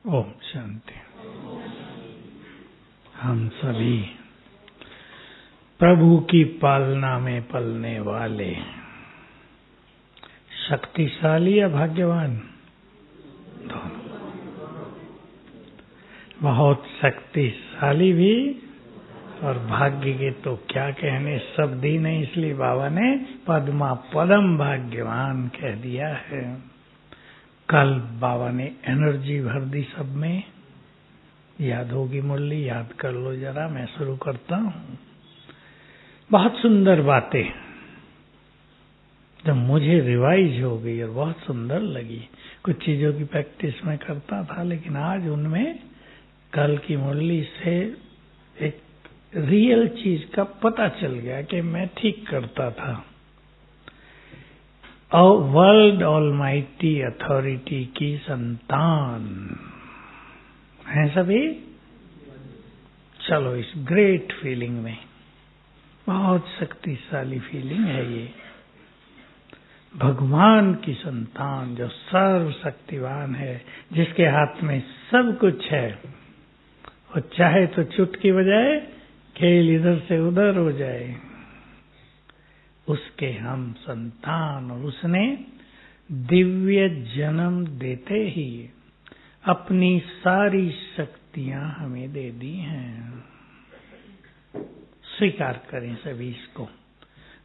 ओम शांति। हम सभी प्रभु की पालना में पलने वाले शक्तिशाली या भाग्यवान दोनों, बहुत शक्तिशाली भी और भाग्य के तो क्या कहने, शब्द ही नहीं, इसलिए बाबा ने पद्मा पदम भाग्यवान कह दिया है। कल बाबा ने एनर्जी भर दी सब में, याद होगी मुरली, याद कर लो जरा, मैं शुरू करता हूँ। बहुत सुंदर बातें जब मुझे रिवाइज हो गई और बहुत सुंदर लगी। कुछ चीजों की प्रैक्टिस मैं करता था, लेकिन आज उनमें कल की मुरली से एक रियल चीज का पता चल गया कि मैं ठीक करता था। और वर्ल्ड ऑलमाइटी अथॉरिटी की संतान हैं सभी। चलो इस ग्रेट फीलिंग में, बहुत शक्तिशाली फीलिंग है ये, भगवान की संतान जो सर्वशक्तिवान है, जिसके हाथ में सब कुछ है, और चाहे तो चुटकी बजाए, खेल इधर से उधर हो जाए, उसके हम संतान। और उसने दिव्य जन्म देते ही अपनी सारी शक्तियां हमें दे दी हैं। स्वीकार करें सभी इसको,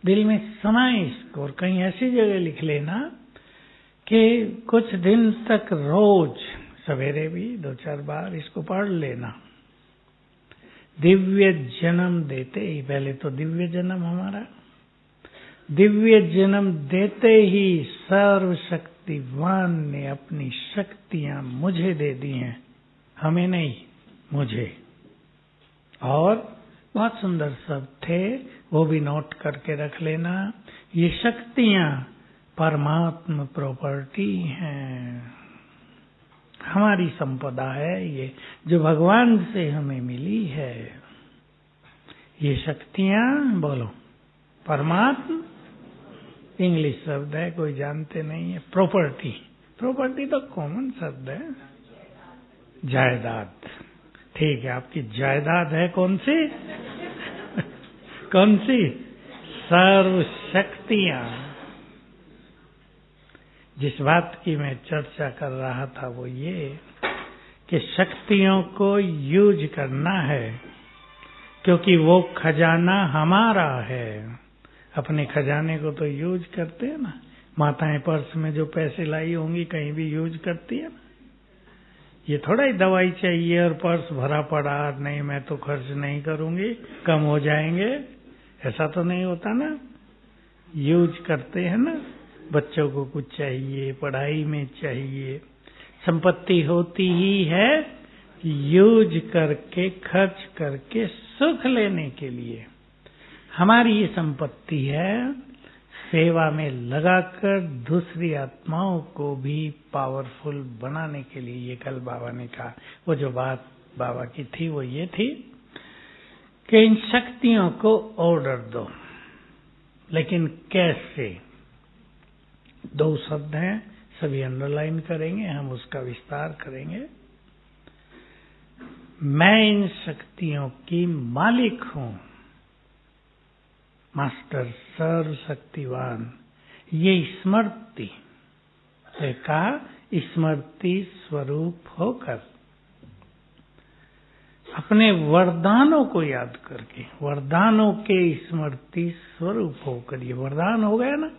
दिल में समाए इसको, और कहीं ऐसी जगह लिख लेना कि कुछ दिन तक रोज सवेरे भी 2-4 बार इसको पढ़ लेना। दिव्य जन्म देते ही, पहले तो दिव्य जन्म हमारा, दिव्य जन्म देते ही सर्वशक्तिवान ने अपनी शक्तियां मुझे दे दी हैं, हमें नहीं, मुझे। और बहुत सुंदर शब्द थे, वो भी नोट करके रख लेना। ये शक्तियां परमात्मा प्रॉपर्टी हैं, हमारी संपदा है ये, जो भगवान से हमें मिली है। ये शक्तियां, बोलो, परमात्मा, इंग्लिश शब्द है, कोई जानते नहीं है। प्रॉपर्टी, प्रॉपर्टी तो कॉमन शब्द है, जायदाद। ठीक है, आपकी जायदाद है कौन सी? कौन सी? सर्व शक्तियां। जिस बात की मैं चर्चा कर रहा था वो ये कि शक्तियों को यूज करना है, क्योंकि वो खजाना हमारा है। अपने खजाने को तो यूज करते हैं ना, माताएं पर्स में जो पैसे लाई होंगी कहीं भी यूज करती है ना। ये थोड़ा ही दवाई चाहिए और पर्स भरा पड़ा, नहीं मैं तो खर्च नहीं करूंगी, कम हो जाएंगे, ऐसा तो नहीं होता ना। यूज करते हैं ना, बच्चों को कुछ चाहिए, पढ़ाई में चाहिए, संपत्ति होती ही है यूज करके, खर्च करके सुख लेने के लिए। हमारी ये संपत्ति है सेवा में लगाकर दूसरी आत्माओं को भी पावरफुल बनाने के लिए। ये कल बाबा ने कहा, वो जो बात बाबा की थी वो ये थी कि इन शक्तियों को ऑर्डर दो, लेकिन कैसे? 2 शब्द हैं, सभी अंडरलाइन करेंगे, हम उसका विस्तार करेंगे। मैं इन शक्तियों की मालिक हूं, मास्टर सर्वशक्तिवान। ये स्मृति का स्मृति स्वरूप होकर, अपने वरदानों को याद करके, वरदानों के स्मृति स्वरूप होकर, ये वरदान हो गया ना,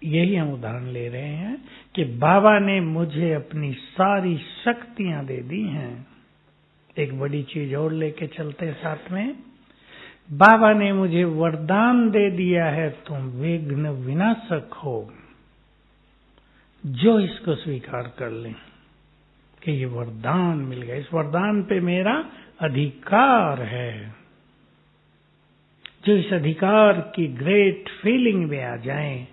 यही हम उदाहरण ले रहे हैं कि बाबा ने मुझे अपनी सारी शक्तियां दे दी हैं। एक बड़ी चीज और लेके चलते साथ में, बाबा ने मुझे वरदान दे दिया है, तुम विघ्न विनाशक हो। जो इसको स्वीकार कर लें कि ये वरदान मिल गया, इस वरदान पे मेरा अधिकार है, जो इस अधिकार की ग्रेट फीलिंग में आ जाएं,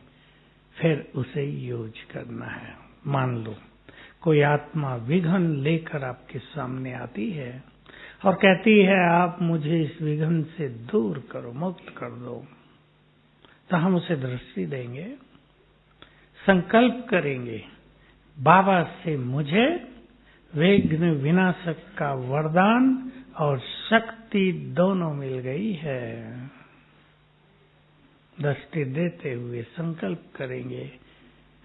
फिर उसे यूज करना है। मान लो कोई आत्मा विघ्न लेकर आपके सामने आती है और कहती है आप मुझे इस विघ्न से दूर करो, मुक्त कर दो, तो हम उसे दृष्टि देंगे, संकल्प करेंगे, बाबा से मुझे विघ्न विनाशक का वरदान और शक्ति दोनों मिल गई है। दृष्टि देते हुए संकल्प करेंगे,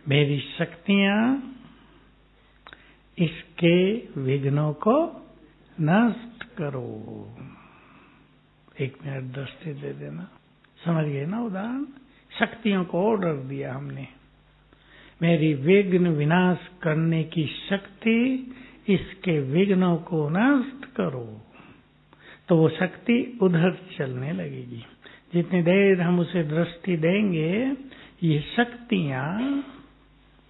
मेरी शक्तियां इसके विघ्नों को नष्ट करो। 1 मिनट दृष्टि दे देना। समझ गए ना उदाहरण? शक्तियों को ऑर्डर दिया हमने, मेरी विघ्न विनाश करने की शक्ति इसके विघ्नों को नष्ट करो, तो वो शक्ति उधर चलने लगेगी। जितनी देर हम उसे दृष्टि देंगे, ये शक्तियां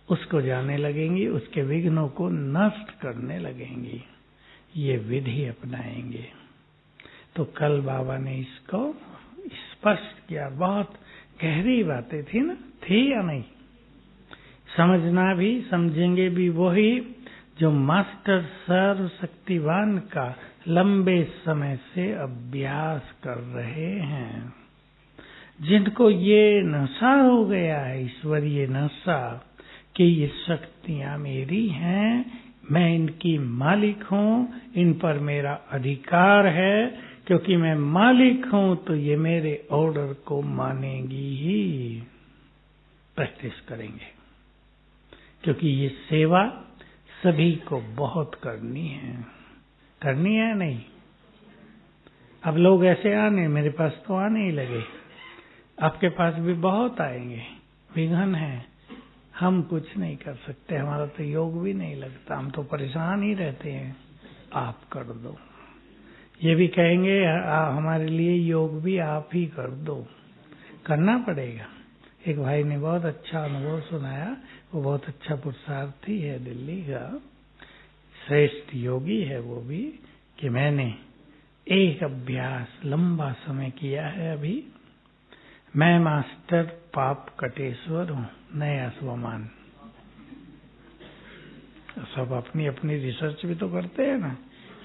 उसको जाने लगेंगी, उसके विघ्नों को नष्ट करने लगेंगी। ये विधि अपनाएंगे। तो कल बाबा ने इसको स्पष्ट किया। बहुत गहरी बातें थी ना, थी या नहीं? समझना भी, समझेंगे भी वही जो मास्टर सर्वशक्तिवान का लंबे समय से अभ्यास कर रहे हैं, जिनको ये नशा हो गया है, ईश्वरीय नशा, कि ये शक्तियां मेरी हैं, मैं इनकी मालिक हूं, इन पर मेरा अधिकार है, क्योंकि मैं मालिक हूं तो ये मेरे ऑर्डर को मानेंगी ही। प्रैक्टिस करेंगे, क्योंकि ये सेवा सभी को बहुत करनी है नहीं? अब लोग ऐसे आने, मेरे पास तो आने ही लगे, आपके पास भी बहुत आएंगे। विघ्न है, हम कुछ नहीं कर सकते, हमारा तो योग भी नहीं लगता, हम तो परेशान ही रहते हैं, आप कर दो। ये भी कहेंगे हमारे लिए योग भी आप ही कर दो, करना पड़ेगा। एक भाई ने बहुत अच्छा अनुभव सुनाया, वो बहुत अच्छा पुरुषार्थी है, दिल्ली का श्रेष्ठ योगी है वो भी, कि मैंने एक अभ्यास लंबा समय किया है। अभी मैं मास्टर पाप कटेश्वर हूँ, नया स्वमान। सब अपनी अपनी रिसर्च भी तो करते हैं ना,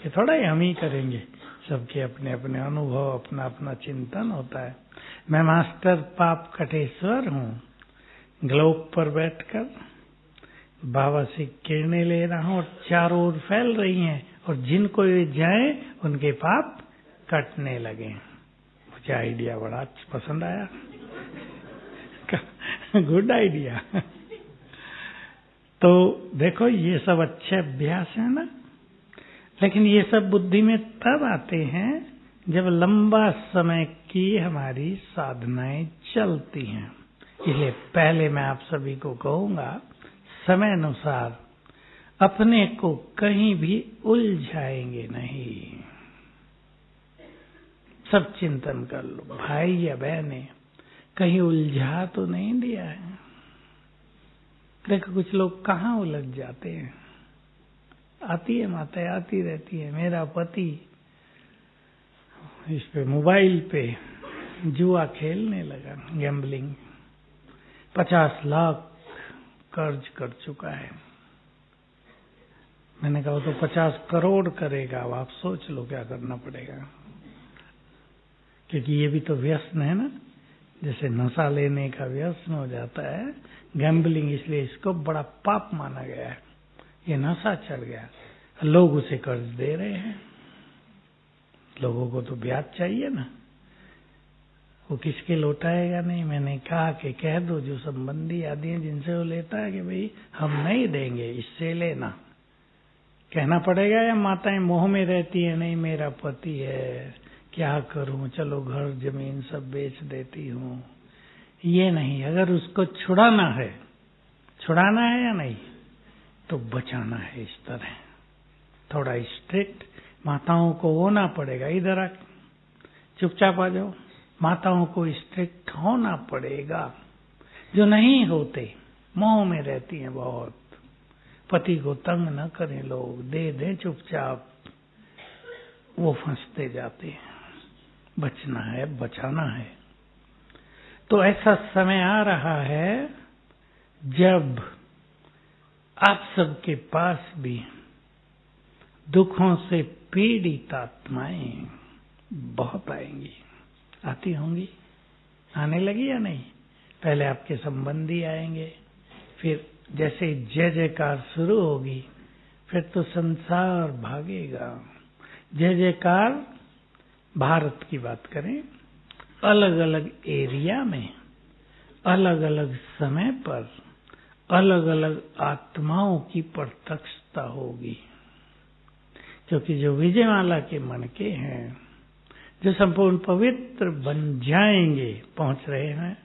ये थोड़ा ही हम ही करेंगे, सबके अपने अपने अनुभव, अपना अपना चिंतन होता है। मैं मास्टर पाप कटेश्वर हूँ, ग्लोब पर बैठकर बाबा से किरणें ले रहा हूँ और चारों ओर फैल रही हैं, और जिनको ये जाए उनके पाप कटने लगे। मुझे आइडिया बड़ा पसंद आया। Good idea. तो देखो, ये सब अच्छे अभ्यास है ना, लेकिन ये सब बुद्धि में तब आते हैं जब लंबा समय की हमारी साधनाएं चलती हैं। इसलिए पहले मैं आप सभी को कहूंगा, समय अनुसार अपने को कहीं भी उलझाएंगे नहीं। सब चिंतन कर लो, भाई या बहने कहीं उलझा तो नहीं दिया है। देखो कुछ लोग कहाँ उलझ जाते हैं, आती है माताएं आती रहती है, मेरा पति इस पे मोबाइल पे जुआ खेलने लगा, गैम्बलिंग, 50 लाख कर्ज कर चुका है। मैंने कहा तो 50 करोड़ करेगा, अब आप सोच लो क्या करना पड़ेगा। क्योंकि ये भी तो व्यसन है ना, जैसे नशा लेने का व्यसन हो जाता है गैम्बलिंग, इसलिए इसको बड़ा पाप माना गया है। ये नशा चढ़ गया, लोग उसे कर्ज दे रहे हैं। लोगों को तो ब्याज चाहिए ना, वो किसके लौटाएगा नहीं। मैंने कहा कि कह दो जो संबंधी आदि हैं जिनसे वो लेता है कि भाई हम नहीं देंगे, इससे लेना, कहना पड़ेगा। या माताएं मोह में रहती है, नहीं मेरा पति है, क्या करूं, चलो घर जमीन सब बेच देती हूं। ये नहीं, अगर उसको छुड़ाना है या नहीं, तो बचाना है। इस तरह थोड़ा स्ट्रिक्ट माताओं को होना पड़ेगा। इधर आ, चुपचाप आ जाओ। माताओं को स्ट्रिक्ट होना पड़ेगा, जो नहीं होते, मोह में रहती हैं बहुत। पति को तंग न करें लोग, दे दें चुपचाप, वो फंसते जाते हैं। बचना है, बचाना है। तो ऐसा समय आ रहा है जब आप सबके पास भी दुखों से पीड़ित आत्माएं बहुत आएंगी, आती होंगी, आने लगी या नहीं। पहले आपके संबंधी आएंगे, फिर जैसे जय जयकार शुरू होगी, फिर तो संसार भागेगा। जय जयकार। भारत की बात करें, अलग अलग एरिया में, अलग अलग समय पर, अलग अलग आत्माओं की प्रत्यक्षता होगी। क्योंकि जो विजयमाला के मन के हैं, जो संपूर्ण पवित्र बन जाएंगे, पहुंच रहे हैं,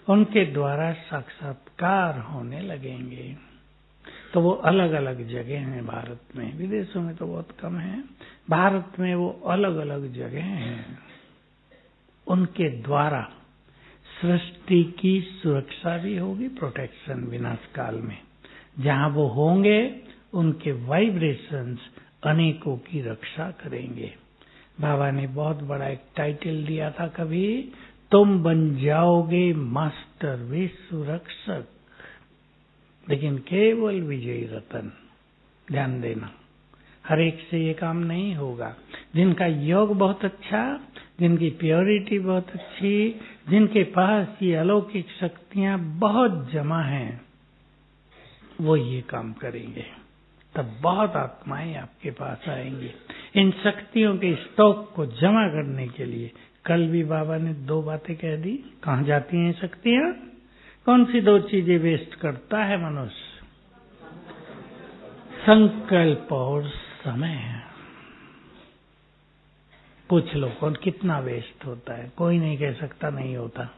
उनके द्वारा साक्षात्कार होने लगेंगे। तो वो अलग अलग जगह हैं भारत में, विदेशों में तो बहुत कम है। भारत में वो अलग अलग जगह हैं। उनके द्वारा सृष्टि की सुरक्षा भी होगी, प्रोटेक्शन विनाश काल में। जहां वो होंगे, उनके वाइब्रेशंस अनेकों की रक्षा करेंगे। बाबा ने बहुत बड़ा एक टाइटल दिया था कभी, तुम बन जाओगे मास्टर विश्व रक्षक, लेकिन केवल विजयी रतन। ध्यान देना, हर एक से ये काम नहीं होगा। जिनका योग बहुत अच्छा, जिनकी प्योरिटी बहुत अच्छी, जिनके पास ये अलौकिक शक्तियां बहुत जमा हैं, वो ये काम करेंगे। तब बहुत आत्माएं आपके पास आएंगी इन शक्तियों के स्टॉक को जमा करने के लिए। कल भी बाबा ने 2 बातें कह दी। कहाँ जाती हैं शक्तियां? कौन सी 2 चीजें वेस्ट करता है मनुष्य? संकल्प और समय। पूछ लो कौन कितना वेस्ट होता है? कोई नहीं कह सकता नहीं होता,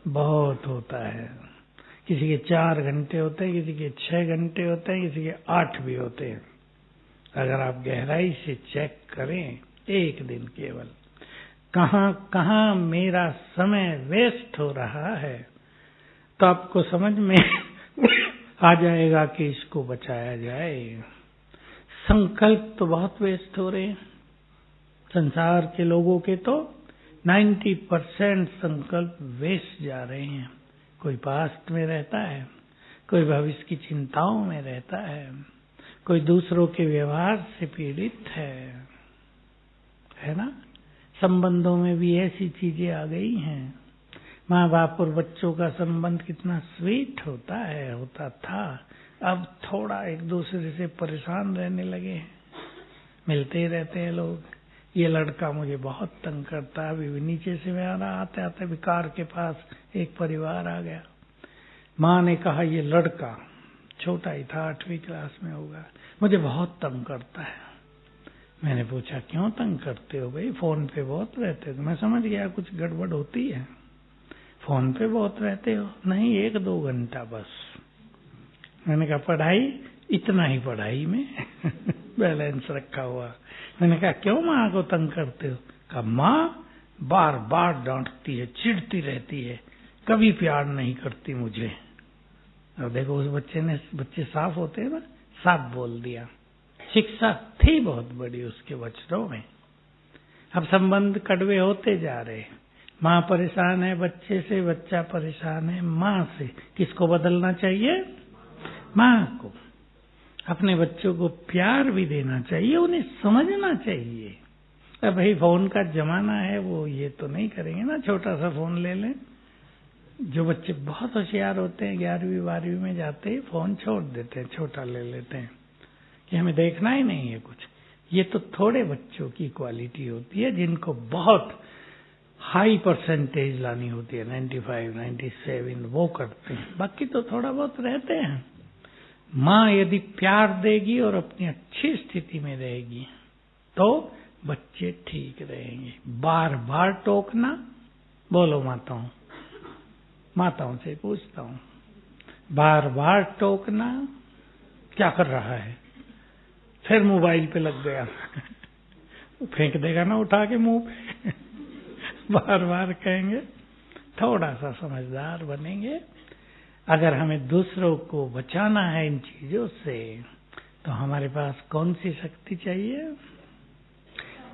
बहुत होता है। किसी के 4 घंटे होते हैं, किसी के 6 घंटे होते हैं, किसी के 8 भी होते हैं। अगर आप गहराई से चेक करें, एक दिन केवल कहाँ कहाँ मेरा समय वेस्ट हो रहा है, तो आपको समझ में आ जाएगा कि इसको बचाया जाए। संकल्प तो बहुत वेस्ट हो रहे हैं। संसार के लोगों के तो 90% संकल्प वेस्ट जा रहे हैं। कोई पास्ट में रहता है, कोई भविष्य की चिंताओं में रहता है, कोई दूसरों के व्यवहार से पीड़ित है ना। संबंधों में भी ऐसी चीजें आ गई हैं। माँ बाप और बच्चों का संबंध कितना स्वीट होता है, होता था, अब थोड़ा एक दूसरे से परेशान रहने लगे हैं। मिलते ही रहते हैं लोग, ये लड़का मुझे बहुत तंग करता है। अभी नीचे से मैं आते आते विकार के पास एक परिवार आ गया। माँ ने कहा ये लड़का, छोटा ही था, 8वीं क्लास में होगा, मुझे बहुत तंग करता है। मैंने पूछा क्यों तंग करते हो भाई? फोन पे बहुत रहते हो। मैं समझ गया कुछ गड़बड़ होती है। फोन पे बहुत रहते हो? नहीं, 1-2 घंटा बस। मैंने कहा पढ़ाई? इतना ही पढ़ाई में बैलेंस रखा हुआ। मैंने कहा क्यों माँ को तंग करते हो? कहा माँ बार बार डांटती है, चिढ़ती रहती है, कभी प्यार नहीं करती मुझे। अब देखो उस बच्चे साफ होते हैं ना, साफ बोल दिया। शिक्षा थी बहुत बड़ी उसके वचनों में। अब संबंध कड़वे होते जा रहे। माँ परेशान है बच्चे से, बच्चा परेशान है माँ से। किसको बदलना चाहिए? माँ को। अपने बच्चों को प्यार भी देना चाहिए, उन्हें समझना चाहिए। अब भाई फोन का जमाना है, वो ये तो नहीं करेंगे ना, छोटा सा फोन ले लें। जो बच्चे बहुत होशियार होते हैं, 11वीं 12वीं में जाते ही फोन छोड़ देते हैं, छोटा ले लेते हैं कि हमें देखना ही नहीं है कुछ। ये तो थोड़े बच्चों की क्वालिटी होती है जिनको बहुत हाई परसेंटेज लानी होती है, 95, 97 वो करते हैं। बाकी तो थोड़ा बहुत रहते हैं। माँ यदि प्यार देगी और अपनी अच्छी स्थिति में रहेगी तो बच्चे ठीक रहेंगे। बार बार टोकना, बोलो माताओं से पूछता हूँ, बार बार टोकना क्या कर रहा है? फिर मोबाइल पे लग गया फेंक देगा ना उठा के मुंह पे बार बार कहेंगे। थोड़ा सा समझदार बनेंगे। अगर हमें दूसरों को बचाना है इन चीजों से, तो हमारे पास कौन सी शक्ति चाहिए?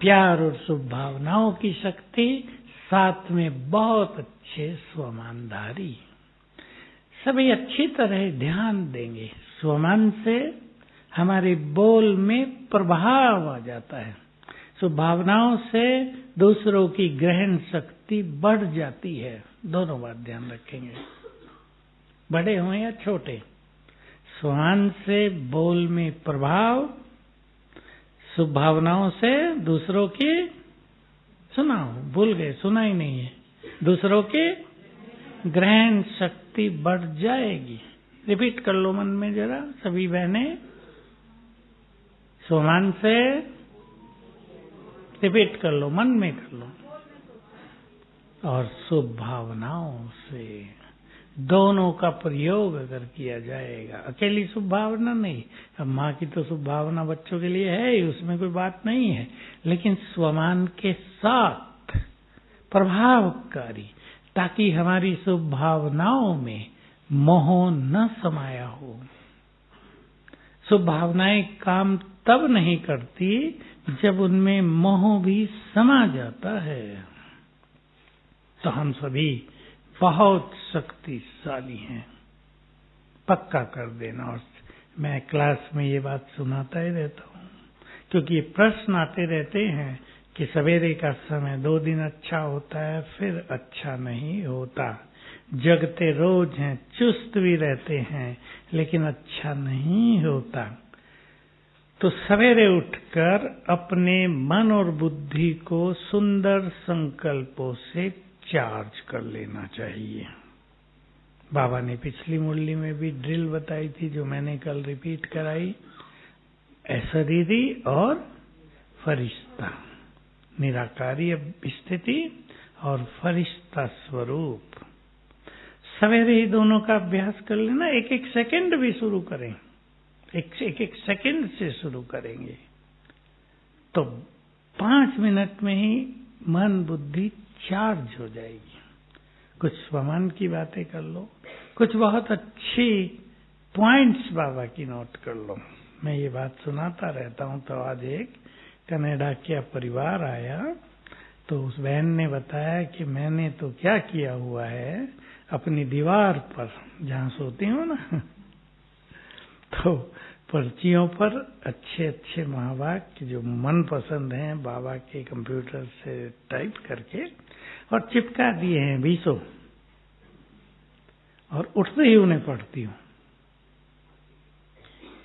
प्यार और शुभ भावनाओं की शक्ति, साथ में बहुत अच्छे स्वमानधारी। सभी अच्छी तरह ध्यान देंगे। स्वमान से हमारे बोल में प्रभाव आ जाता है। शुभ भावनाओं से दूसरों की ग्रहण शक्ति बढ़ जाती है। दोनों बात ध्यान रखेंगे, बड़े हों या छोटे। स्वान से बोल में प्रभाव, शुभ भावनाओं से दूसरों की सुनाओ, भूल गए, सुना ही नहीं है, दूसरों की ग्रहण शक्ति बढ़ जाएगी। रिपीट कर लो मन में जरा सभी बहनें, स्वान से, रिपीट कर लो मन में कर लो, और शुभ भावनाओं से, दोनों का प्रयोग अगर किया जाएगा, अकेली शुभ भावना नहीं, अब माँ की तो शुभ भावना बच्चों के लिए है ही, उसमें कोई बात नहीं है, लेकिन स्वमान के साथ प्रभावकारी, ताकि हमारी शुभ भावनाओं में मोह न समाया हो। शुभ भावनाएं काम तब नहीं करती जब उनमें मोह भी समा जाता है। तो हम सभी बहुत शक्तिशाली हैं, पक्का कर देना। और मैं क्लास में ये बात सुनाता ही रहता हूँ, क्योंकि ये प्रश्न आते रहते हैं कि सवेरे का समय 2 दिन अच्छा होता है, फिर अच्छा नहीं होता। जगते रोज हैं, चुस्त भी रहते हैं, लेकिन अच्छा नहीं होता। तो सवेरे उठकर अपने मन और बुद्धि को सुंदर संकल्पों से चार्ज कर लेना चाहिए। बाबा ने पिछली मुरली में भी ड्रिल बताई थी, जो मैंने कल रिपीट कराई। अशरीरी और फरिश्ता, निराकारी स्थिति और फरिश्ता स्वरूप, सवेरे ही दोनों का अभ्यास कर लेना। एक एक सेकंड भी शुरू करें, एक सेकंड से शुरू करेंगे तो 5 मिनट में ही मन बुद्धि चार्ज हो जाएगी। कुछ स्वमान की बातें कर लो, कुछ बहुत अच्छी पॉइंट्स बाबा की नोट कर लो। मैं ये बात सुनाता रहता हूँ। तो आज एक कनाडा का परिवार आया, तो उस बहन ने बताया कि मैंने तो क्या किया हुआ है, अपनी दीवार पर जहाँ सोती हूँ ना, तो पर्चियों पर अच्छे अच्छे महावाक्य जो मन पसंद हैं बाबा के कंप्यूटर से टाइप करके और चिपका दिए हैं 20, और उठते ही उन्हें पढ़ती हूँ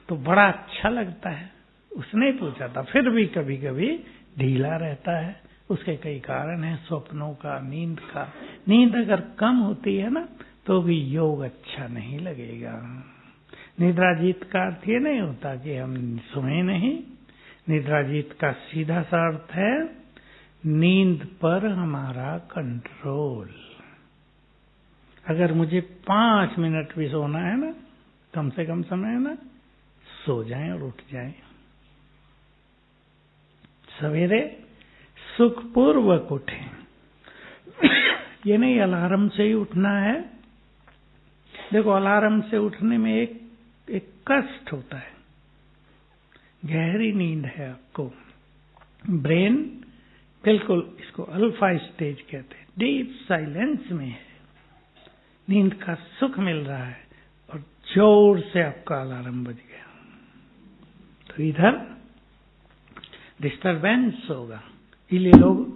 तो बड़ा अच्छा लगता है। उसने पूछा था, फिर भी कभी कभी ढीला रहता है, उसके कई कारण हैं, स्वप्नों का, नींद का। नींद अगर कम होती है ना तो भी योग अच्छा नहीं लगेगा। निद्राजीत का अर्थ ये नहीं होता कि हम सोए नहीं। निद्राजीत का सीधा सा अर्थ है नींद पर हमारा कंट्रोल। अगर मुझे 5 मिनट भी सोना है ना, कम से कम समय है ना, सो जाएं और उठ जाएं। सवेरे सुखपूर्वक उठें। ये नहीं अलार्म से ही उठना है। देखो, अलार्म से उठने में एक कष्ट होता है, गहरी नींद है आपको, ब्रेन बिल्कुल, इसको अल्फा स्टेज कहते हैं, डीप साइलेंस में है, नींद का सुख मिल रहा है और जोर से आपका अलार्म बज गया तो इधर डिस्टरबेंस होगा, इसलिए लोग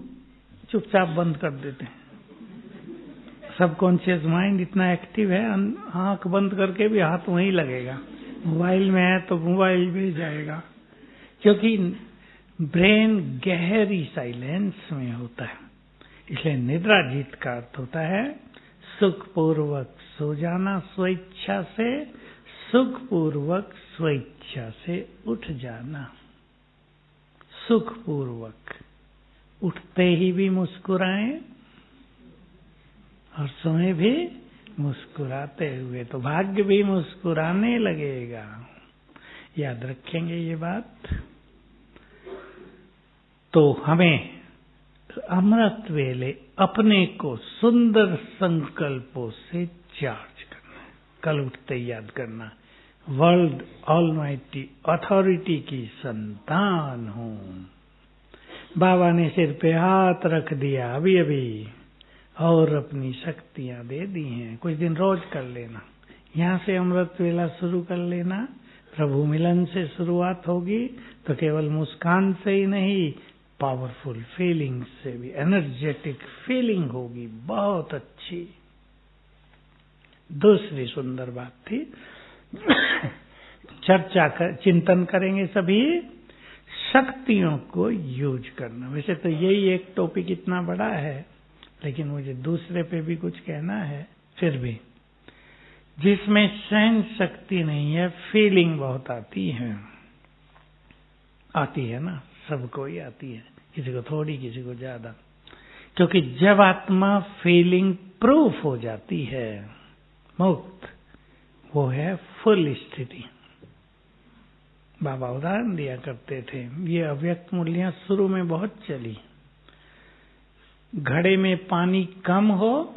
चुपचाप बंद कर देते हैं। सबकॉन्शियस माइंड इतना एक्टिव है, आंख बंद करके भी हाथ वहीं लगेगा। मोबाइल में है तो मोबाइल भी जाएगा, क्योंकि ब्रेन गहरी साइलेंस में होता है। इसलिए निद्राजीत का अर्थ होता है सुखपूर्वक सो जाना, स्वेच्छा से, सुखपूर्वक स्वेच्छा से उठ जाना। सुखपूर्वक उठते ही भी मुस्कुराएं और सोए भी मुस्कुराते हुए, तो भाग्य भी मुस्कुराने लगेगा। याद रखेंगे ये बात। तो हमें अमृत वेले अपने को सुंदर संकल्पों से चार्ज करना है। कल उठते याद करना, वर्ल्ड ऑलमाइटी अथॉरिटी की संतान हूं। बाबा ने सिर पे हाथ रख दिया अभी अभी और अपनी शक्तियां दे दी हैं। कुछ दिन रोज कर लेना, यहाँ से अमृत वेला शुरू कर लेना। प्रभु मिलन से शुरुआत होगी तो केवल मुस्कान से ही नहीं, पावरफुल फीलिंग से भी, एनर्जेटिक फीलिंग होगी, बहुत अच्छी। दूसरी सुंदर बात थी चिंतन करेंगे सभी शक्तियों को यूज करना। वैसे तो यही एक टॉपिक इतना बड़ा है, लेकिन मुझे दूसरे पे भी कुछ कहना है। फिर भी जिसमें सहन शक्ति नहीं है, फीलिंग बहुत आती है ना, सबको ही आती है, किसी को थोड़ी, किसी को ज्यादा। क्योंकि जब आत्मा फीलिंग प्रूफ हो जाती है, मुक्त, वो है फुल स्थिति। बाबा उदाहरण दिया करते थे, ये अव्यक्त मूल्यं शुरू में बहुत चली। घड़े में पानी कम हो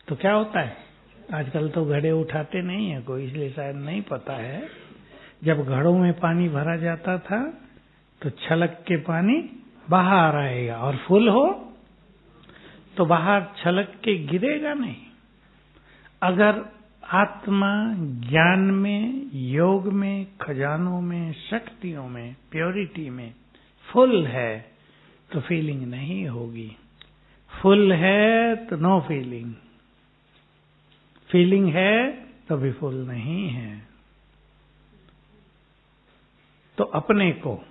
तो क्या होता है? आजकल तो घड़े उठाते नहीं है कोई, इसलिए शायद नहीं पता है। जब घड़ों में पानी भरा जाता था तो छलक के पानी बाहर आएगा, और फुल हो तो बाहर छलक के गिरेगा नहीं। अगर आत्मा ज्ञान में, योग में, खजानों में, शक्तियों में, प्योरिटी में फुल है तो फीलिंग नहीं होगी। फुल है तो नो फीलिंग, फीलिंग है तो भी फुल नहीं है। तो अपने को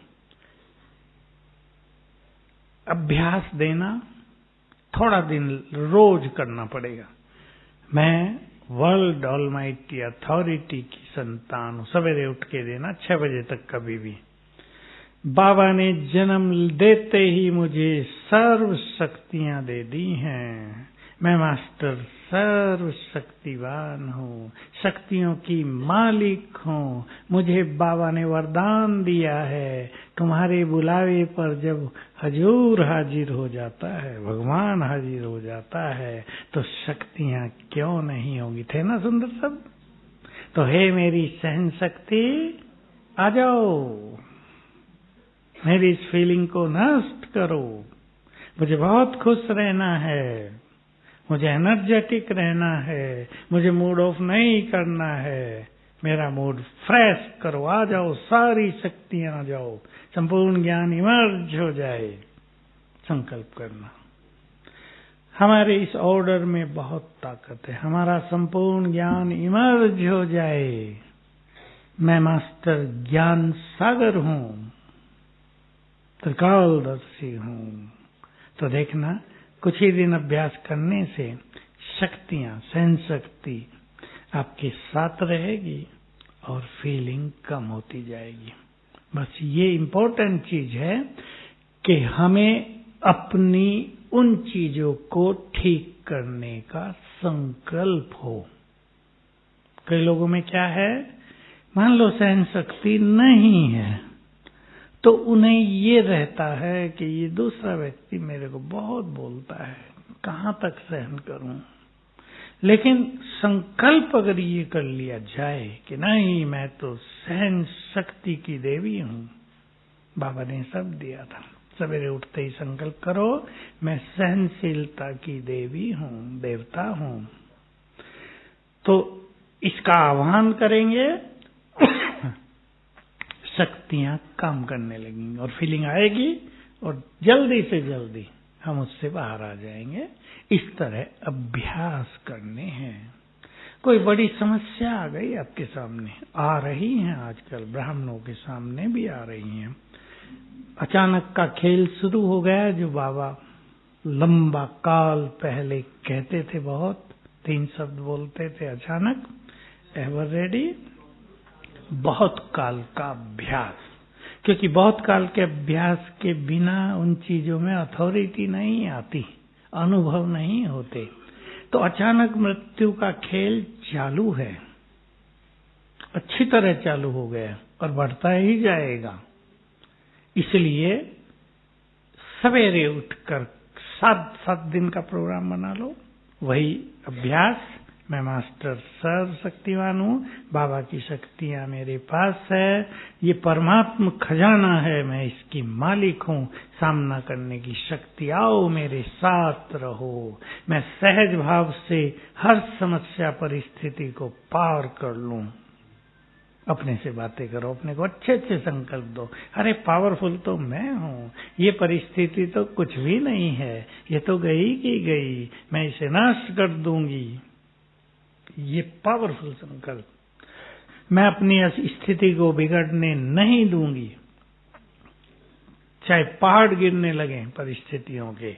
अभ्यास देना, थोड़ा दिन रोज करना पड़ेगा। मैं वर्ल्ड ऑलमाइटी अथॉरिटी की संतान हूं, सवेरे उठ के देना 6 बजे तक कभी भी। बाबा ने जन्म देते ही मुझे सर्व शक्तियां दे दी हैं। मैं मास्टर सर्व शक्तिवान हूँ, शक्तियों की मालिक हूँ। मुझे बाबा ने वरदान दिया है, तुम्हारे बुलावे पर जब हजूर हाजिर हो जाता है, भगवान हाजिर हो जाता है, तो शक्तियां क्यों नहीं होंगी। थे ना सुंदर सब? तो हे मेरी सहन शक्ति, आ जाओ, मेरी इस फीलिंग को नष्ट करो। मुझे बहुत खुश रहना है, मुझे एनर्जेटिक रहना है, मुझे मूड ऑफ नहीं करना है, मेरा मूड फ्रेश करो। आ जाओ, सारी शक्तियां आ जाओ, संपूर्ण ज्ञान इमर्ज हो जाए। संकल्प करना। हमारे इस ऑर्डर में बहुत ताकत है। हमारा संपूर्ण ज्ञान इमर्ज हो जाए। मैं मास्टर ज्ञान सागर हूं, त्रिकालदर्शी हूं। तो देखना, कुछ ही दिन अभ्यास करने से शक्तियां, सहन शक्ति आपके साथ रहेगी और फीलिंग कम होती जाएगी। बस ये इम्पोर्टेंट चीज है कि हमें अपनी उन चीजों को ठीक करने का संकल्प हो। कई लोगों में क्या है, मान लो सहन शक्ति नहीं है, तो उन्हें ये रहता है कि ये दूसरा व्यक्ति मेरे को बहुत बोलता है, कहाँ तक सहन करूं। लेकिन संकल्प अगर ये कर लिया जाए कि नहीं, मैं तो सहन शक्ति की देवी हूं, बाबा ने सब दिया था। सवेरे उठते ही संकल्प करो, मैं सहनशीलता की देवी हूं, देवता हूं। तो इसका आह्वान करेंगे, शक्तियां काम करने लगेंगी और फीलिंग आएगी और जल्दी से जल्दी हम उससे बाहर आ जाएंगे। इस तरह अभ्यास करने हैं। कोई बड़ी समस्या आ गई आपके सामने, आ रही हैं आजकल, ब्राह्मणों के सामने भी आ रही हैं। अचानक का खेल शुरू हो गया, जो बाबा लंबा काल पहले कहते थे, बहुत 3 शब्द बोलते थे, अचानक, एवर रेडी, बहुत काल का अभ्यास। क्योंकि बहुत काल के अभ्यास के बिना उन चीजों में अथॉरिटी नहीं आती, अनुभव नहीं होते। तो अचानक मृत्यु का खेल चालू है, अच्छी तरह चालू हो गया और बढ़ता ही जाएगा। इसलिए सवेरे उठकर 7 दिन का प्रोग्राम बना लो, वही अभ्यास। मैं मास्टर सर्वशक्तिवान हूँ, बाबा की शक्तियां मेरे पास है, ये परमात्मा खजाना है, मैं इसकी मालिक हूँ, सामना करने की शक्ति, आओ मेरे साथ रहो। मैं सहज भाव से हर समस्या परिस्थिति को पार कर लूं। अपने से बातें करो, अपने को अच्छे अच्छे संकल्प दो। अरे पावरफुल तो मैं हूँ, ये परिस्थिति तो कुछ भी नहीं है, ये तो गई की गई, मैं इसे नष्ट कर दूंगी। ये पावरफुल संकल्प। मैं अपनी स्थिति को बिगड़ने नहीं दूंगी। चाहे पहाड़ गिरने लगे परिस्थितियों के,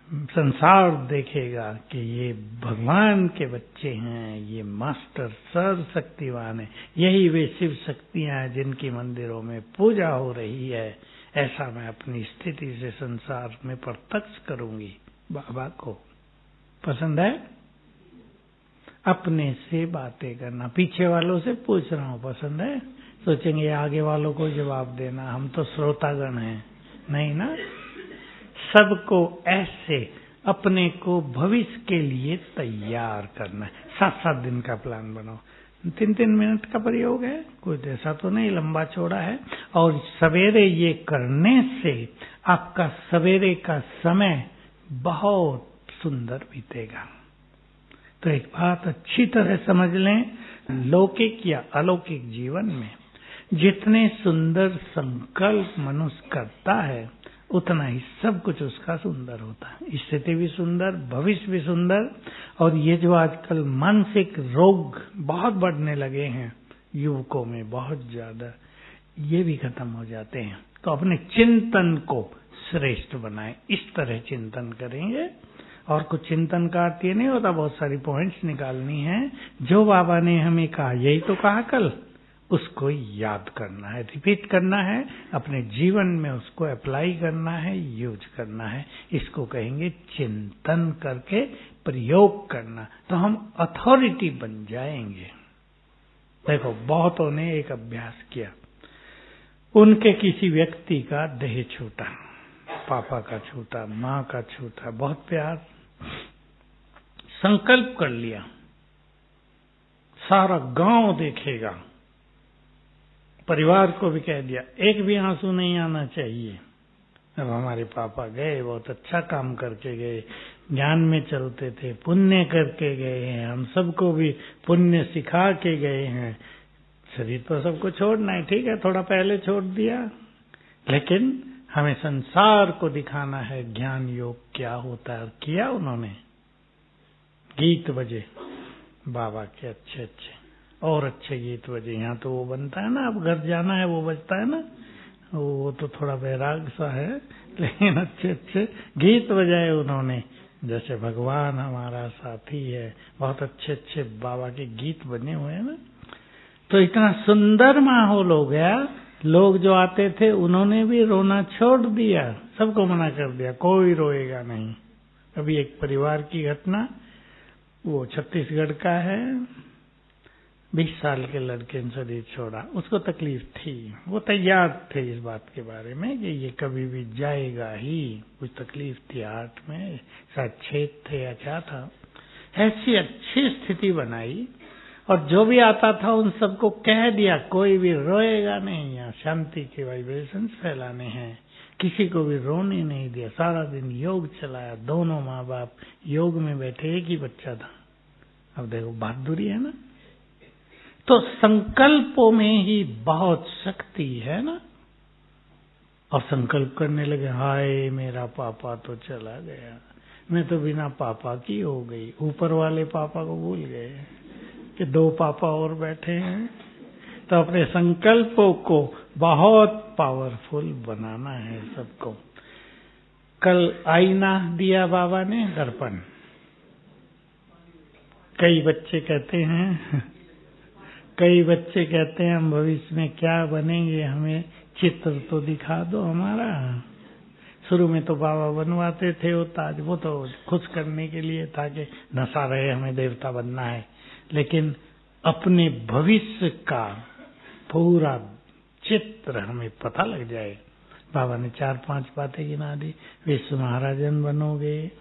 संसार देखेगा कि ये भगवान के बच्चे हैं, ये मास्टर सर्व शक्तिवान है, यही वे शिव शक्तियां हैं जिनकी मंदिरों में पूजा हो रही है। ऐसा मैं अपनी स्थिति से संसार में प्रत्यक्ष करूंगी। बाबा को पसंद है अपने से बातें करना। पीछे वालों से पूछ रहा हूं, पसंद है? सोचेंगे आगे वालों को जवाब देना, हम तो श्रोतागण हैं। नहीं ना, सबको ऐसे अपने को भविष्य के लिए तैयार करना है। 7-7 दिन का प्लान बनाओ। 3-3 मिनट का प्रयोग है, कोई ऐसा तो नहीं लंबा चौड़ा है। और सवेरे ये करने से आपका सवेरे का समय बहुत सुंदर बीतेगा। तो एक बात अच्छी तरह समझ लें, लौकिक या अलौकिक जीवन में जितने सुंदर संकल्प मनुष्य करता है उतना ही सब कुछ उसका सुंदर होता है। स्थिति भी सुंदर, भविष्य भी सुंदर। और ये जो आजकल मानसिक रोग बहुत बढ़ने लगे हैं युवकों में, बहुत ज्यादा, ये भी खत्म हो जाते हैं। तो अपने चिंतन को श्रेष्ठ बनाएं। इस तरह चिंतन करेंगे। और कुछ चिंतन का अर्थ ये नहीं होता, बहुत सारी पॉइंट्स निकालनी है। जो बाबा ने हमें कहा, यही तो कहा कल, उसको याद करना है, रिपीट करना है, अपने जीवन में उसको अप्लाई करना है, यूज करना है। इसको कहेंगे चिंतन करके प्रयोग करना। तो हम अथॉरिटी बन जाएंगे। देखो, बहुतों ने एक अभ्यास किया। उनके किसी व्यक्ति का देह छूटा, पापा का छूटा, माँ का छूटा, बहुत प्यार, संकल्प कर लिया सारा गांव देखेगा, परिवार को भी कह दिया, एक भी आंसू नहीं आना चाहिए। अब हमारे पापा गए, बहुत अच्छा काम करके गए, ज्ञान में चलते थे, पुण्य करके गए हैं, हम सबको भी पुण्य सिखा के गए हैं। शरीर तो सबको छोड़ना है, ठीक है, थोड़ा पहले छोड़ दिया, लेकिन हमें संसार को दिखाना है ज्ञान योग क्या होता है। और किया उन्होंने। गीत बजे बाबा के अच्छे अच्छे, और अच्छे गीत बजे। यहाँ तो वो बनता है ना, अब घर जाना है वो बजता है ना, वो तो थोड़ा वैराग सा है, लेकिन अच्छे अच्छे गीत बजाए उन्होंने। जैसे भगवान हमारा साथी है, बहुत अच्छे अच्छे बाबा के गीत बने हुए हैं ना। तो इतना सुंदर माहौल हो गया। लोग जो आते थे उन्होंने भी रोना छोड़ दिया, सबको मना कर दिया, कोई रोएगा नहीं। अभी एक परिवार की घटना, वो छत्तीसगढ़ का है, 20 साल के लड़के ने शरीर छोड़ा। उसको तकलीफ थी, वो तैयार थे इस बात के बारे में कि ये कभी भी जाएगा ही। कुछ तकलीफ थी हार्ट में, शायद छेद थे या क्या था। ऐसी अच्छी स्थिति बनाई, और जो भी आता था उन सबको कह दिया कोई भी रोएगा नहीं, यहाँ शांति के वाइब्रेशंस फैलाने हैं, किसी को भी रोने नहीं दिया। सारा दिन योग चलाया, दोनों माँ बाप योग में बैठे, एक ही बच्चा था। अब देखो बहादुरी है ना। तो संकल्पों में ही बहुत शक्ति है ना। और संकल्प करने लगे, हाय मेरा पापा तो चला गया, मैं तो बिना पापा की हो गई। ऊपर वाले पापा को भूल गए कि 2 पापा और बैठे हैं। तो अपने संकल्पों को बहुत पावरफुल बनाना है सबको। कल आईना दिया बाबा ने, दर्पण। कई बच्चे कहते हैं हम भविष्य में क्या बनेंगे, हमें चित्र तो दिखा दो हमारा। शुरू में तो बाबा बनवाते थे वो ताज, वो तो खुश करने के लिए था कि नशा रहे, हमें देवता बनना है। लेकिन अपने भविष्य का पूरा चित्र हमें पता लग जाए। बाबा ने 4-5 बातें गिना दी। विश्व महाराजन बनोगे,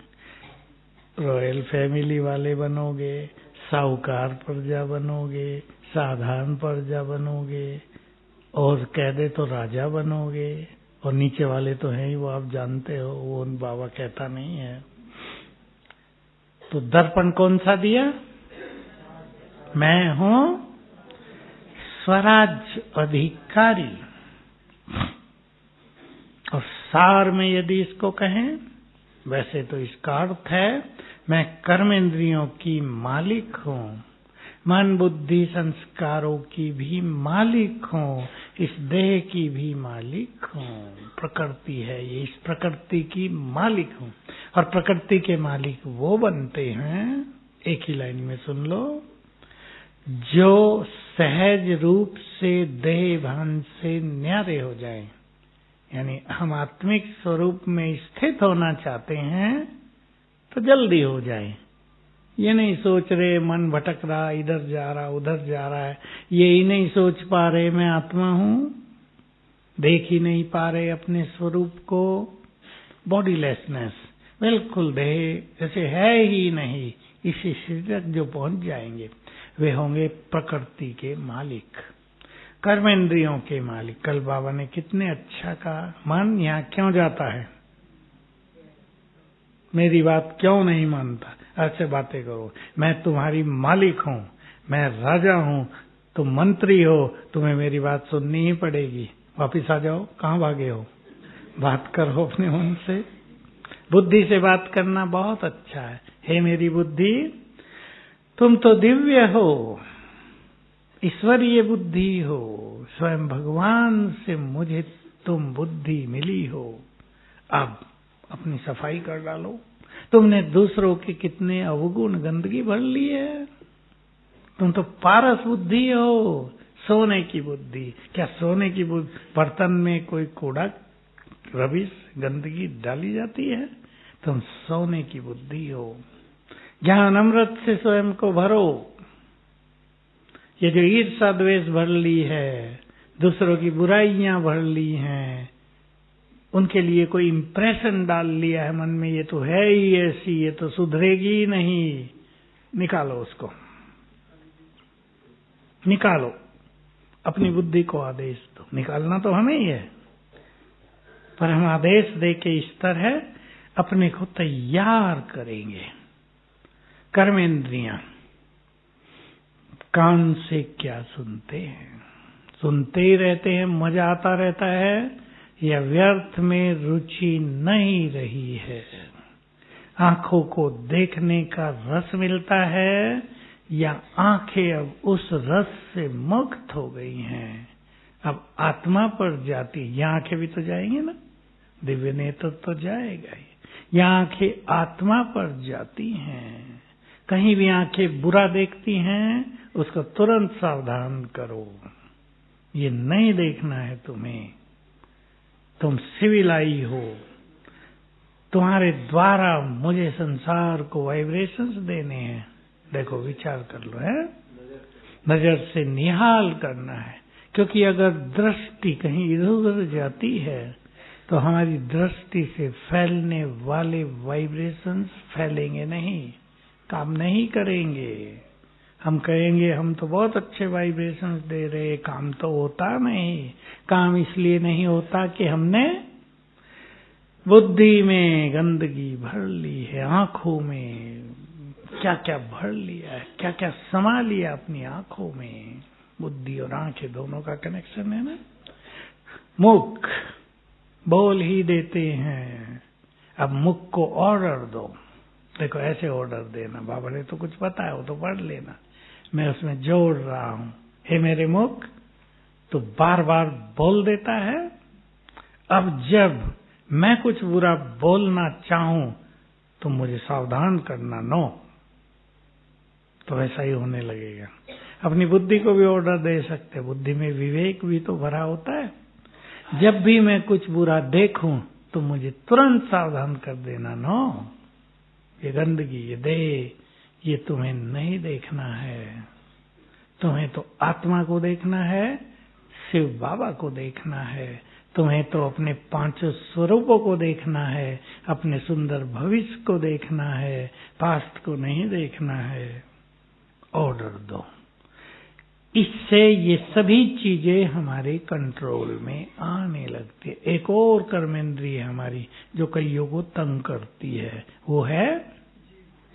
रॉयल फैमिली वाले बनोगे, साहूकार प्रजा बनोगे, साधारण प्रजा बनोगे, और कह दे तो राजा बनोगे। और नीचे वाले तो हैं ही, वो आप जानते हो, वो बाबा कहता नहीं है। तो दर्पण कौन सा दिया? मैं हूं स्वराज अधिकारी। और सार में यदि इसको कहें, वैसे तो इसका अर्थ है मैं कर्मेंद्रियों की मालिक हूं, मन बुद्धि संस्कारों की भी मालिक हूँ, इस देह की भी मालिक हूँ। प्रकृति है ये, इस प्रकृति की मालिक हूँ। और प्रकृति के मालिक वो बनते हैं, एक ही लाइन में सुन लो, जो सहज रूप से देह भान से न्यारे हो जाए। यानी हम आत्मिक स्वरूप में स्थित होना चाहते हैं तो जल्दी हो जाए। ये नहीं सोच रहे मन भटक रहा, इधर जा रहा उधर जा रहा है, ये ही नहीं सोच पा रहे मैं आत्मा हूं, देख ही नहीं पा रहे अपने स्वरूप को। बॉडीलेसनेस, बिल्कुल देह जैसे है ही नहीं, इसी स्थिति तक जो पहुंच जाएंगे वे होंगे प्रकृति के मालिक, कर्मेंद्रियों के मालिक। कल बाबा ने कितने अच्छा कहा, मन यहाँ क्यों जाता है, मेरी बात क्यों नहीं मानता, ऐसे बातें करो। मैं तुम्हारी मालिक हूँ, मैं राजा हूँ, तुम मंत्री हो, तुम्हें मेरी बात सुननी ही पड़ेगी। वापिस आ जाओ, कहाँ भागे हो, बात करो अपने मन से। बुद्धि से बात करना बहुत अच्छा है। हे मेरी बुद्धि, तुम तो दिव्य हो, ईश्वरीय बुद्धि हो, स्वयं भगवान से मुझे तुम बुद्धि मिली हो। अब अपनी सफाई कर डालो। तुमने दूसरों के कितने अवगुण गंदगी भर ली है। तुम तो पारस बुद्धि हो, सोने की बुद्धि। क्या सोने की बर्तन में कोई कूड़ा रबिश गंदगी डाली जाती है? तुम सोने की बुद्धि हो। ज्ञान अमृत से स्वयं को भरो। ये जो ईर्षा द्वेष भर ली है, दूसरों की बुराइयां भर ली हैं, उनके लिए कोई इंप्रेशन डाल लिया है मन में, ये तो है ही ऐसी, ये तो सुधरेगी ही नहीं, निकालो उसको, निकालो। अपनी बुद्धि को आदेश दो। निकालना तो हमें ही है, पर हम आदेश दे के इस तरह अपने को तैयार करेंगे। कर्मेंद्रियां कान से क्या सुनते हैं, सुनते ही रहते हैं, मजा आता रहता है, या व्यर्थ में रुचि नहीं रही है। आंखों को देखने का रस मिलता है, या आंखें अब उस रस से मुक्त हो गई हैं, अब आत्मा पर जाती। यहाँ आंखें भी तो जाएंगे ना, दिव्य नेत्र तो जाएगा ही। यहाँ आंखें आत्मा पर जाती हैं। कहीं भी आंखें बुरा देखती हैं, उसको तुरंत सावधान करो, ये नहीं देखना है तुम्हें। तुम सिविलाई हो, तुम्हारे द्वारा मुझे संसार को वाइब्रेशंस देने हैं। देखो, विचार कर लो, है नजर से निहाल करना है। क्योंकि अगर दृष्टि कहीं इधर उधर जाती है तो हमारी दृष्टि से फैलने वाले वाइब्रेशंस फैलेंगे नहीं, काम नहीं करेंगे। हम कहेंगे हम तो बहुत अच्छे वाइब्रेशंस दे रहे, काम तो होता नहीं। काम इसलिए नहीं होता कि हमने बुद्धि में गंदगी भर ली है, आंखों में क्या क्या भर लिया है, क्या क्या समा लिया अपनी आंखों में। बुद्धि और आंखें दोनों का कनेक्शन है ना। मुख बोल ही देते हैं, अब मुख को ऑर्डर दो। देखो, ऐसे ऑर्डर देना, बाबा ने तो कुछ बताया, वो तो पढ़ लेना, मैं उसमें जोड़ रहा हूं। हे मेरे मुख, तो बार बार बोल देता है। अब जब मैं कुछ बुरा बोलना चाहूं तो मुझे सावधान करना, नो, तो ऐसा ही होने लगेगा। अपनी बुद्धि को भी ऑर्डर दे सकते, बुद्धि में विवेक भी तो भरा होता है। जब भी मैं कुछ बुरा देखूं तो मुझे तुरंत सावधान कर देना, नो, ये गंदगी, ये देह, ये तुम्हें नहीं देखना है। तुम्हें तो आत्मा को देखना है, शिव बाबा को देखना है। तुम्हें तो अपने पांचों स्वरूपों को देखना है, अपने सुंदर भविष्य को देखना है, पास्ट को नहीं देखना है। ऑर्डर दो। इससे ये सभी चीजें हमारे कंट्रोल में आने लगती है। एक और कर्मेंद्रिय हमारी जो कईयों को तंग करती है, वो है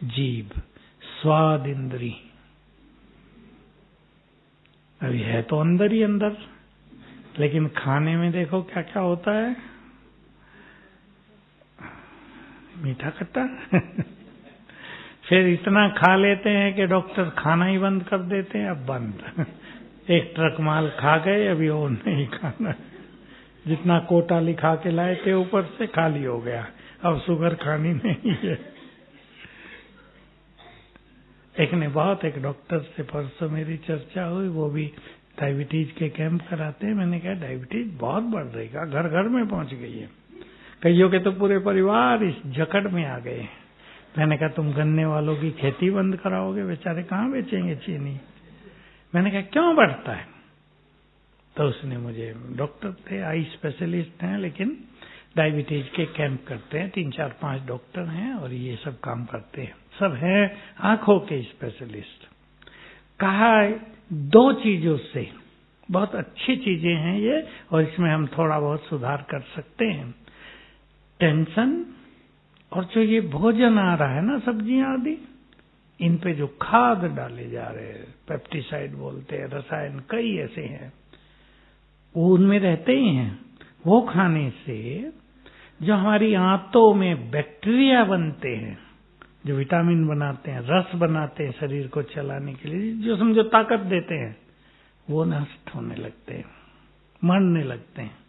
जीभ, स्वाद इंद्री। अभी है तो अंदर ही अंदर, लेकिन खाने में देखो क्या क्या होता है, मीठा खट्टा फिर इतना खा लेते हैं कि डॉक्टर खाना ही बंद कर देते हैं। अब बंद एक ट्रक माल खा गए, अभी और नहीं खाना। जितना कोटा लिखा के लाए थे ऊपर से खाली हो गया, अब शुगर खानी नहीं है। एक डॉक्टर से परसों मेरी चर्चा हुई, वो भी डायबिटीज के कैंप कराते हैं। मैंने कहा डायबिटीज बहुत बढ़ रही है, घर घर में पहुंच गई है, कईयों के तो पूरे परिवार इस जकड़ में आ गए। मैंने कहा तुम गन्ने वालों की खेती बंद कराओगे, बेचारे कहाँ बेचेंगे चीनी। मैंने कहा क्यों बढ़ता है? तो उसने मुझे, डॉक्टर थे, आई स्पेशलिस्ट हैं, लेकिन डायबिटीज के कैंप करते हैं, 3, 4, 5 डॉक्टर हैं और ये सब काम करते हैं, सब हैं आंखों के स्पेशलिस्ट। कहा 2 चीजों से बहुत अच्छी चीजें हैं ये, और इसमें हम थोड़ा बहुत सुधार कर सकते हैं। टेंशन और जो ये भोजन आ रहा है ना, सब्जियां आदि, इन पे जो खाद डाले जा रहे हैं, पेप्टिसाइड बोलते हैं, रसायन कई ऐसे हैं, वो उनमें रहते ही हैं। वो खाने से जो हमारी आंतों में बैक्टीरिया बनते हैं, जो विटामिन बनाते हैं, रस बनाते हैं शरीर को चलाने के लिए, जो समझो ताकत देते हैं, वो नष्ट होने लगते हैं, मरने लगते हैं।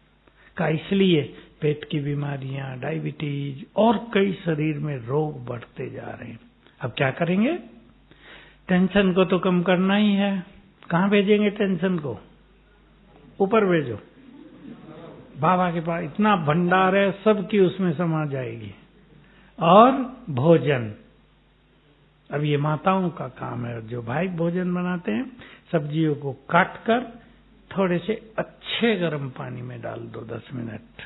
का इसलिए पेट की बीमारियां, डायबिटीज और कई शरीर में रोग बढ़ते जा रहे हैं। अब क्या करेंगे? टेंशन को तो कम करना ही है। कहाँ भेजेंगे टेंशन को? ऊपर भेजो, बाबा के पास इतना भंडार है, सबकी उसमें समा जाएगी। और भोजन, अब ये माताओं का काम है, जो भाई भोजन बनाते हैं, सब्जियों को काट कर थोड़े से अच्छे गर्म पानी में डाल दो 10 मिनट,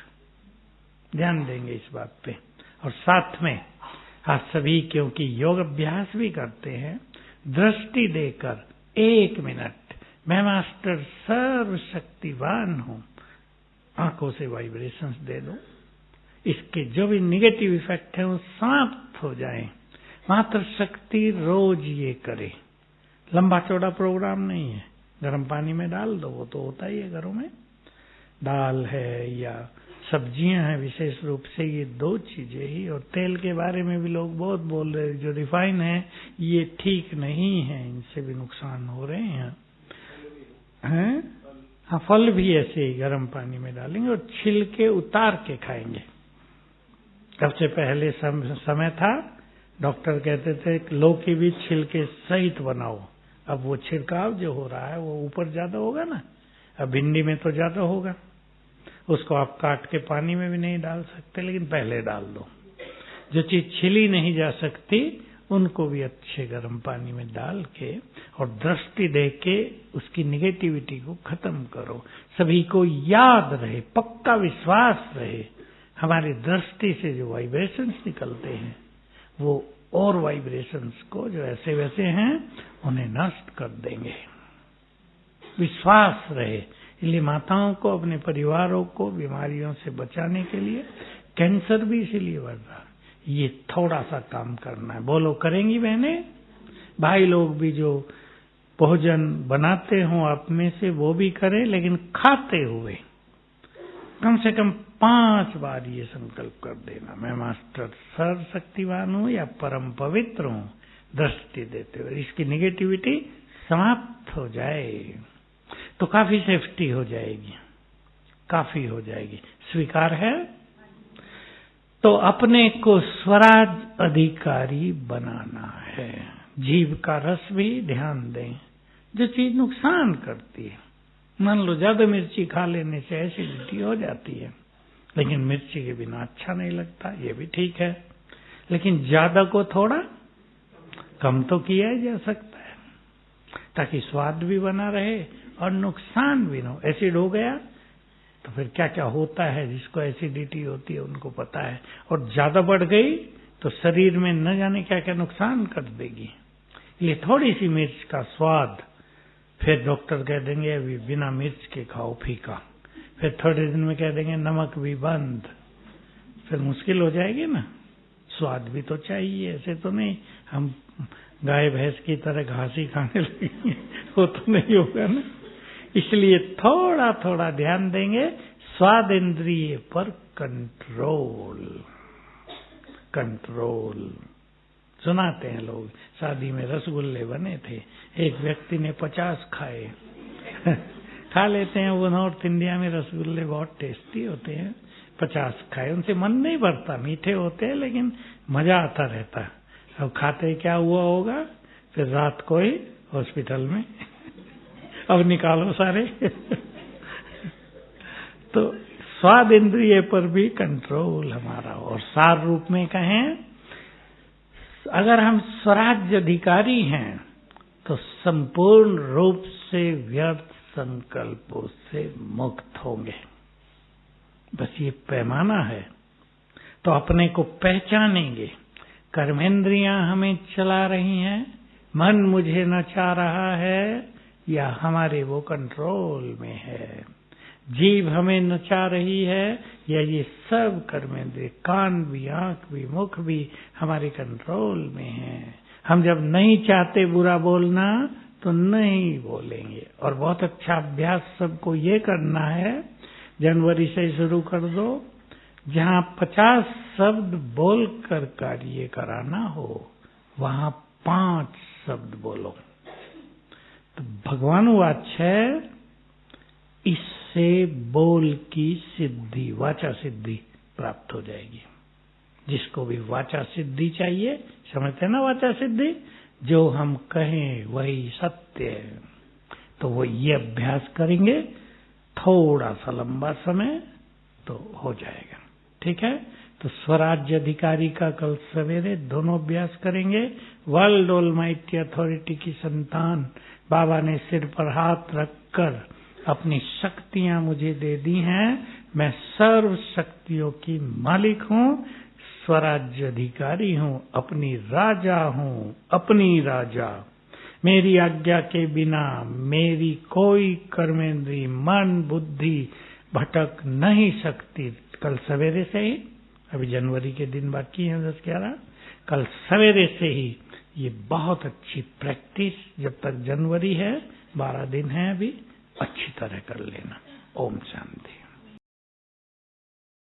ध्यान देंगे इस बात पे। और साथ में आज सभी, क्योंकि योग अभ्यास भी करते हैं, दृष्टि देकर 1 मिनट, मैं मास्टर सर्वशक्तिवान हूं, आंखों से वाइब्रेशंस दे दो। इसके जो भी निगेटिव इफेक्ट है वो समाप्त हो जाए। मात्र शक्ति रोज ये करे, लंबा चौड़ा प्रोग्राम नहीं है, गर्म पानी में डाल दो, वो तो होता ही है घरों में। दाल है या सब्जियां हैं, विशेष रूप से ये 2 चीजें ही। और तेल के बारे में भी लोग बहुत बोल रहे हैं, जो रिफाइन है ये ठीक नहीं है, इनसे भी नुकसान हो रहे हैं। हाँ, फल भी ऐसे ही गर्म पानी में डालेंगे और छिलके उतार के खाएंगे। सबसे पहले समय था, डॉक्टर कहते थे लौकी भी छिलके सहित बनाओ। अब वो छिड़काव जो हो रहा है वो ऊपर ज्यादा होगा ना, अब भिंडी में तो ज्यादा होगा, उसको आप काट के पानी में भी नहीं डाल सकते, लेकिन पहले डाल दो। जो चीज छिली नहीं जा सकती उनको भी अच्छे गर्म पानी में डाल के और दृष्टि दे के उसकी निगेटिविटी को खत्म करो। सभी को याद रहे, पक्का विश्वास रहे, हमारी दृष्टि से जो वाइब्रेशंस निकलते हैं वो और वाइब्रेशंस को जो ऐसे वैसे हैं उन्हें नष्ट कर देंगे। विश्वास रहे। इसलिए माताओं को, अपने परिवारों को बीमारियों से बचाने के लिए, कैंसर भी इसीलिए बढ़ रहा है, ये थोड़ा सा काम करना है। बोलो करेंगी बहनें? भाई लोग भी जो भोजन बनाते हों आप में से वो भी करें, लेकिन खाते हुए कम से कम 5 बार ये संकल्प कर देना, मैं मास्टर सर्वशक्तिवान हूं या परम पवित्र हूं, दृष्टि देते हुए इसकी निगेटिविटी समाप्त हो जाए तो काफी सेफ्टी हो जाएगी, काफी हो जाएगी। स्वीकार है? तो अपने को स्वराज अधिकारी बनाना है। जीभ का रस भी ध्यान दें, जो चीज नुकसान करती है। मान लो ज्यादा मिर्ची खा लेने से एसिडिटी हो जाती है, लेकिन मिर्ची के बिना अच्छा नहीं लगता, ये भी ठीक है। लेकिन ज्यादा को थोड़ा कम तो किया ही जा सकता है, ताकि स्वाद भी बना रहे और नुकसान भी न हो। एसिड हो गया तो फिर क्या क्या होता है, जिसको एसिडिटी होती है उनको पता है। और ज्यादा बढ़ गई तो शरीर में न जाने क्या क्या नुकसान कर देगी। ये थोड़ी सी मिर्च का स्वाद, फिर डॉक्टर कह देंगे अभी बिना मिर्च के खाओ फीका, फिर थोड़े दिन में कह देंगे नमक भी बंद, फिर मुश्किल हो जाएगी ना। स्वाद भी तो चाहिए, ऐसे तो नहीं हम गाय भैंस की तरह घास ही खाने लगेंगे, वो तो नहीं होगा ना। इसलिए थोड़ा थोड़ा ध्यान देंगे, स्वाद इंद्रिय पर कंट्रोल, कंट्रोल। सुनाते हैं लोग, शादी में रसगुल्ले बने थे, एक व्यक्ति ने 50 खाए। खा लेते हैं वो, नॉर्थ इंडिया में रसगुल्ले बहुत टेस्टी होते हैं। 50 खाए, उनसे मन नहीं भरता, मीठे होते हैं लेकिन मजा आता रहता। अब खाते क्या हुआ होगा, फिर रात को ही हॉस्पिटल में अब निकालो सारे। तो स्वाद इंद्रिय पर भी कंट्रोल हमारा। और सार रूप में कहें, अगर हम स्वराज्य अधिकारी हैं तो संपूर्ण रूप से व्यर्थ संकल्पों से मुक्त होंगे। बस ये पैमाना है। तो अपने को पहचानेंगे, कर्मेंद्रियां हमें चला रही हैं, मन मुझे नचा रहा है या हमारे वो कंट्रोल में है, जीभ हमें नचा रही है या ये सब कर्मेंद्रिय, कान भी, आंख भी, मुख भी हमारे कंट्रोल में है। हम जब नहीं चाहते बुरा बोलना तो नहीं बोलेंगे। और बहुत अच्छा अभ्यास सबको ये करना है, जनवरी से शुरू कर दो, जहां 50 शब्द बोलकर कार्य कराना हो वहां 5 शब्द बोलो। तो भगवान वाच है, इससे बोल की सिद्धि, वाचा सिद्धि प्राप्त हो जाएगी। जिसको भी वाचा सिद्धि चाहिए, समझते हैं ना वाचा सिद्धि, जो हम कहें वही सत्य है। तो वो ये अभ्यास करेंगे थोड़ा सा लंबा समय तो हो जाएगा। ठीक है, तो स्वराज्य अधिकारी का कल सवेरे दोनों अभ्यास करेंगे। वर्ल्ड ऑलमाइटी अथॉरिटी की संतान, बाबा ने सिर पर हाथ रखकर अपनी शक्तियां मुझे दे दी हैं, मैं सर्व शक्तियों की मालिक हूं, स्वराज्य अधिकारी हूं, अपनी राजा हूं, अपनी राजा। मेरी आज्ञा के बिना मेरी कोई कर्मेंद्रिय, मन, बुद्धि भटक नहीं सकती। कल सवेरे से ही, अभी जनवरी के दिन बाकी हैं 10-11, कल सवेरे से ही ये बहुत अच्छी प्रैक्टिस, जब तक जनवरी है 12 दिन है अभी, अच्छी तरह कर लेना। ओम शांति।